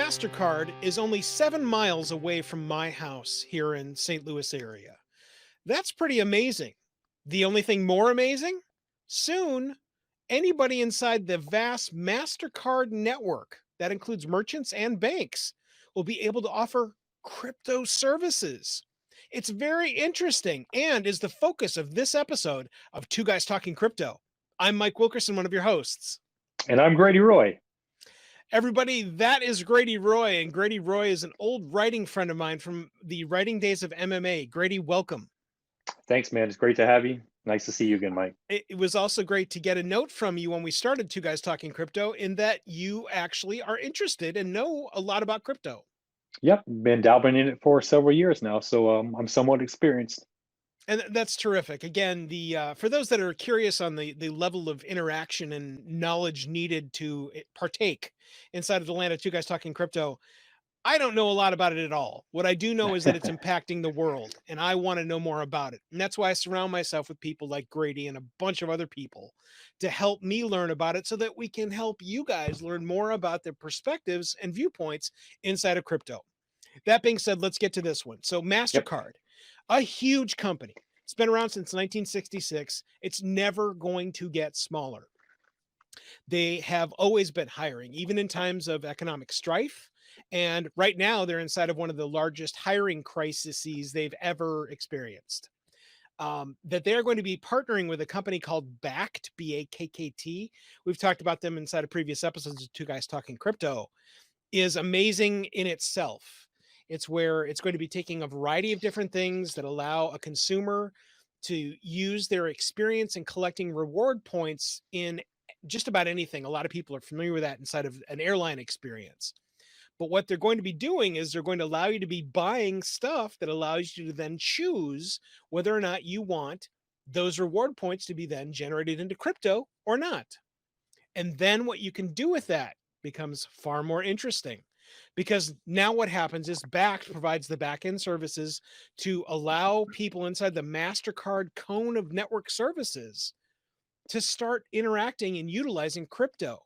Mastercard is only 7 miles away from my house here in St. Louis area. That's pretty amazing. The only thing more amazing? Soon, anybody inside the vast Mastercard network, that includes merchants and banks, will be able to offer crypto services. It's very interesting and is the focus of this episode of Two Guys Talking Crypto. I'm Mike Wilkerson, one of your hosts. And I'm Grady Roy. Everybody, that is Grady Roy, and Grady Roy is an old writing friend of mine from the writing days of MMA. Grady, welcome. Thanks, man. It's great to have you. Nice to see you again, Mike. It was also great to get a note from you when we started Two Guys Talking Crypto in that you actually are interested and know a lot about crypto. Yep, been dabbling in it for several years now, so I'm somewhat experienced. And that's terrific. Again, the for those that are curious on the level of interaction and knowledge needed to partake inside of the land of Two Guys Talking Crypto, I don't know a lot about it at all. What I do know is that it's impacting the world, and I want to know more about it. And that's why I surround myself with people like Grady and a bunch of other people to help me learn about it so that we can help you guys learn more about their perspectives and viewpoints inside of crypto. That being said, let's get to this one. So Yep. Mastercard, a huge company. It's been around since 1966. It's never going to get smaller. They have always been hiring, even in times of economic strife. And right now, they're inside of one of the largest hiring crises they've ever experienced. That they're going to be partnering with a company called Bakkt, Bakkt. We've talked about them inside of previous episodes of Two Guys Talking Crypto, is amazing in itself. It's where it's going to be taking a variety of different things that allow a consumer to use their experience in collecting reward points in just about anything. A lot of people are familiar with that inside of an airline experience. But what they're going to be doing is they're going to allow you to be buying stuff that allows you to then choose whether or not you want those reward points to be then generated into crypto or not. And then what you can do with that becomes far more interesting, because now what happens is Bakkt provides the back-end services to allow people inside the Mastercard cone of network services to start interacting and utilizing crypto.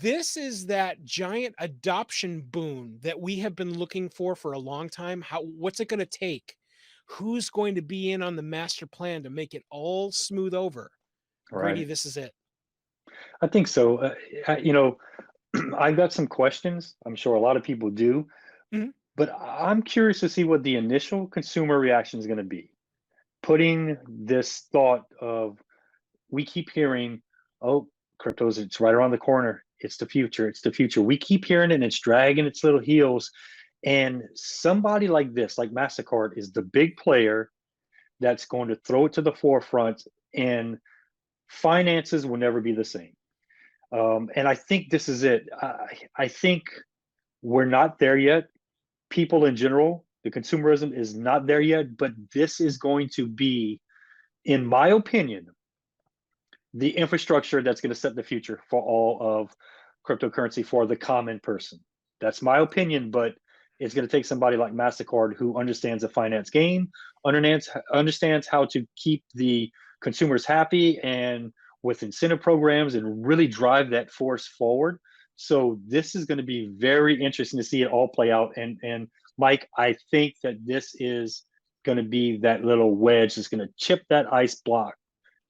This is that giant adoption boon that we have been looking for a long time. What's it going to take? Who's going to be in on the master plan to make it all smooth over? Grady, Right. this is it. I think so. I've got some questions. I'm sure a lot of people do, Mhm. but I'm curious to see what the initial consumer reaction is going to be. Putting this thought of, we keep hearing, oh, crypto's, it's right around the corner. It's the future. It's the future. We keep hearing it and it's dragging its little heels. And somebody like this, like Mastercard, is the big player that's going to throw it to the forefront, and finances will never be the same. And I think this is it. I think we're not there yet. People in general, the consumerism is not there yet, but this is going to be, in my opinion, the infrastructure that's going to set the future for all of cryptocurrency for the common person. That's my opinion, but it's going to take somebody like Mastercard who understands the finance game, understands how to keep the consumers happy and with incentive programs and really drive that force forward. So this is going to be very interesting to see it all play out. And Mike, I think that this is going to be that little wedge that's going to chip that ice block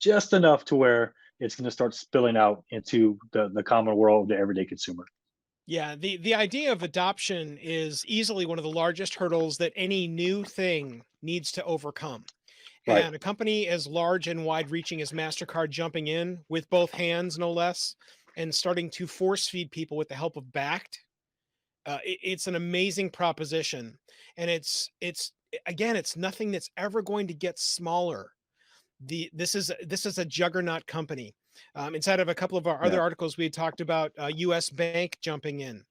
just enough to where it's going to start spilling out into the common world of the everyday consumer. Yeah, the idea of adoption is easily one of the largest hurdles that any new thing needs to overcome. Right. And a company as large and wide-reaching as Mastercard jumping in with both hands, no less, and starting to force feed people with the help of Bakkt, it's an amazing proposition. And it's again, it's nothing that's ever going to get smaller. This is a juggernaut company. Inside of a couple of our Yeah. other articles, we had talked about U.S. Bank jumping in.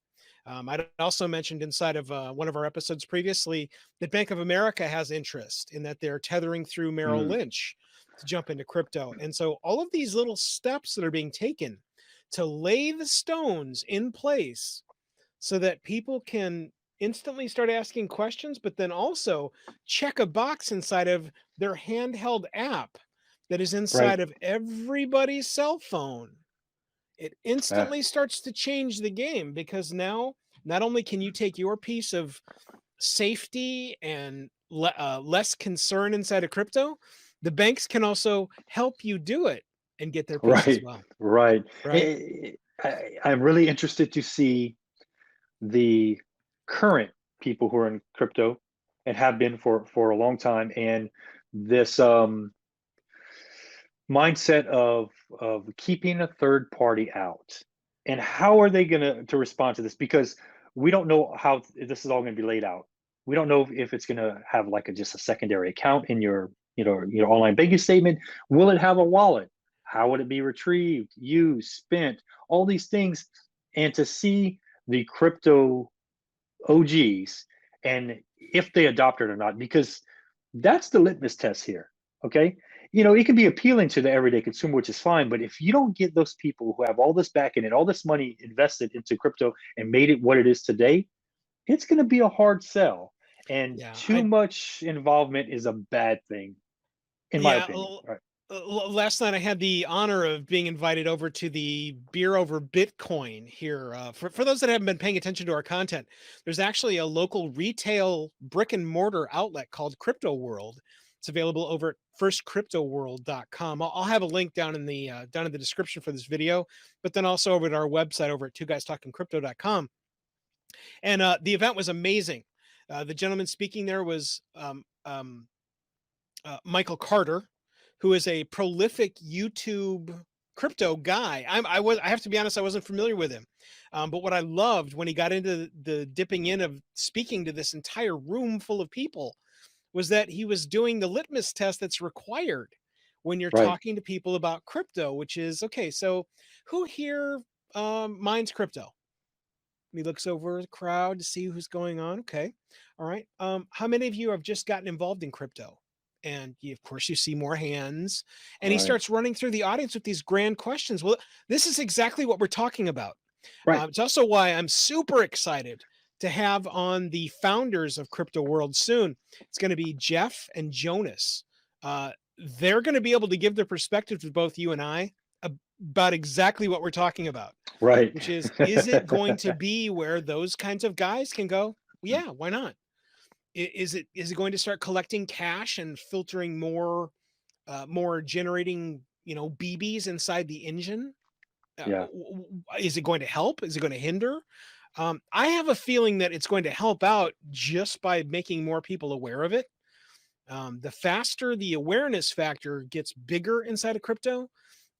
I'd also mentioned inside of one of our episodes previously that Bank of America has interest in that they're tethering through Merrill Mm. Lynch to jump into crypto. And so all of these little steps that are being taken to lay the stones in place so that people can instantly start asking questions, but then also check a box inside of their handheld app that is Right. inside of everybody's cell phone. It Uh, instantly starts to change the game because now not only can you take your piece of safety and less concern inside of crypto, the banks can also help you do it and get their piece as Right, well. right. Right. I'm really interested to see the current people who are in crypto and have been for a long time, and this mindset of keeping a third party out, and how are they going to respond to this, because we don't know how this is all going to be laid out. We don't know if it's going to have like just a secondary account in your your online banking statement. Will it have a wallet? How would it be retrieved, used, spent, all these things? And to see the crypto OGs and if they adopt it or not, because that's the litmus test here. Okay. It can be appealing to the everyday consumer, which is fine. But if you don't get those people who have all this backing and all this money invested into crypto and made it what it is today, it's going to be a hard sell. And Yeah. too much involvement is a bad thing, in my Yeah. opinion. Right. Last night I had the honor of being invited over to the Beer Over Bitcoin here. For those that haven't been paying attention to our content, there's actually a local retail brick and mortar outlet called Crypto World. It's available over at firstcryptoworld.com. I'll have a link down in the description for this video, but then also over at our website over at twoguystalkingcrypto.com. And the event was amazing. The gentleman speaking there was Michael Carter, who is a prolific YouTube crypto guy. I have to be honest, I wasn't familiar with him. But what I loved when he got into the dipping in of speaking to this entire room full of people was that he was doing the litmus test that's required when you're Right. talking to people about crypto, which is, okay, so who here mines crypto? He looks over the crowd to see who's going on. Okay. All right. How many of you have just gotten involved in crypto? And of course, you see more hands. And he Right. starts running through the audience with these grand questions. Well, this is exactly what we're talking about. Right. It's also why I'm super excited to have on the founders of Crypto World soon. It's going to be Jeff and Jonas. They're going to be able to give their perspective to both you and I about exactly what we're talking about, Right. which is it going to be where those kinds of guys can go, yeah, why not? Is it going to start collecting cash and filtering more generating, BBs inside the engine? Yeah. Is it going to help? Is it going to hinder? I have a feeling that it's going to help out just by making more people aware of it. The faster the awareness factor gets bigger inside of crypto,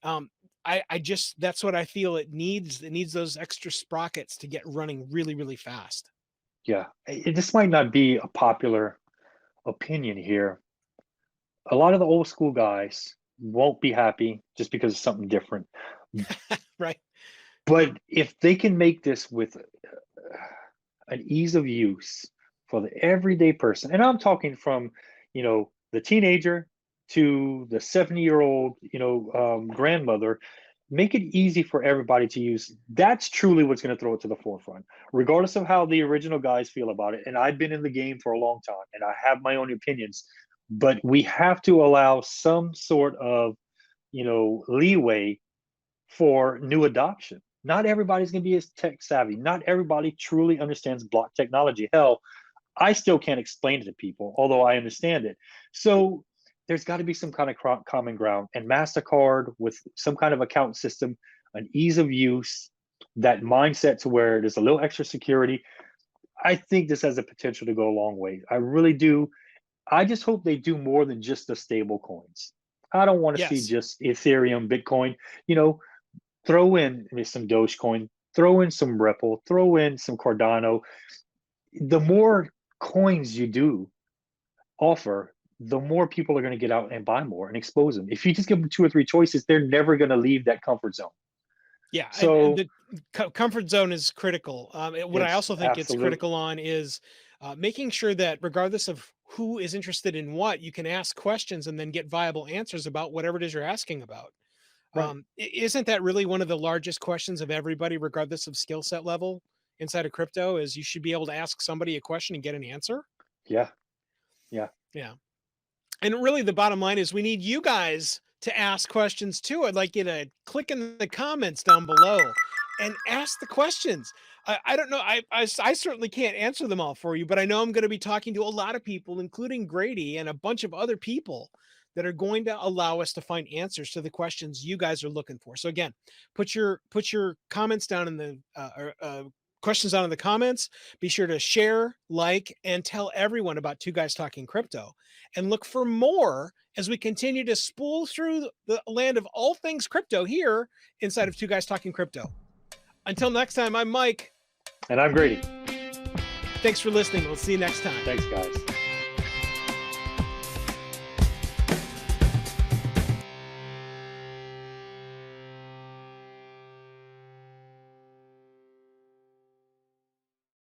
I just, that's what I feel it needs. It needs those extra sprockets to get running really, really fast. Yeah. This might not be a popular opinion here. A lot of the old school guys won't be happy just because it's something different. Right. But if they can make this with an ease of use for the everyday person, and I'm talking from, the teenager to the 70-year-old, grandmother, make it easy for everybody to use. That's truly what's going to throw it to the forefront, regardless of how the original guys feel about it. And I've been in the game for a long time and I have my own opinions, but we have to allow some sort of, leeway for new adoption. Not everybody's going to be as tech savvy. Not everybody truly understands block technology. Hell, I still can't explain it to people, although I understand it. So there's got to be some kind of common ground. And Mastercard with some kind of account system, an ease of use, that mindset to where there's a little extra security. I think this has the potential to go a long way. I really do. I just hope they do more than just the stable coins. I don't want to see Yes. just Ethereum, Bitcoin. Throw in some Dogecoin, throw in some Ripple, throw in some Cardano. The more coins you do offer, the more people are going to get out and buy more and expose them. If you just give them 2 or 3 choices, they're never going to leave that comfort zone. Yeah, and So the comfort zone is critical. What I it's also think it's absolute. critical on is making sure that regardless of who is interested in what, you can ask questions and then get viable answers about whatever it is you're asking about. Right. Isn't that really one of the largest questions of everybody, regardless of skill set level inside of crypto? Is you should be able to ask somebody a question and get an answer. Yeah. Yeah. Yeah. And really, the bottom line is we need you guys to ask questions too. I'd like you to click in the comments down below and ask the questions. I don't know. I certainly can't answer them all for you, but I know I'm going to be talking to a lot of people, including Grady and a bunch of other people that are going to allow us to find answers to the questions you guys are looking for. So again, put your comments down in the questions down in the comments. Be sure to share, like, and tell everyone about Two Guys Talking Crypto, and look for more as we continue to spool through the land of all things crypto here inside of Two Guys Talking Crypto. Until next time, I'm Mike. And I'm Grady. Thanks for listening. We'll see you next time. Thanks, guys.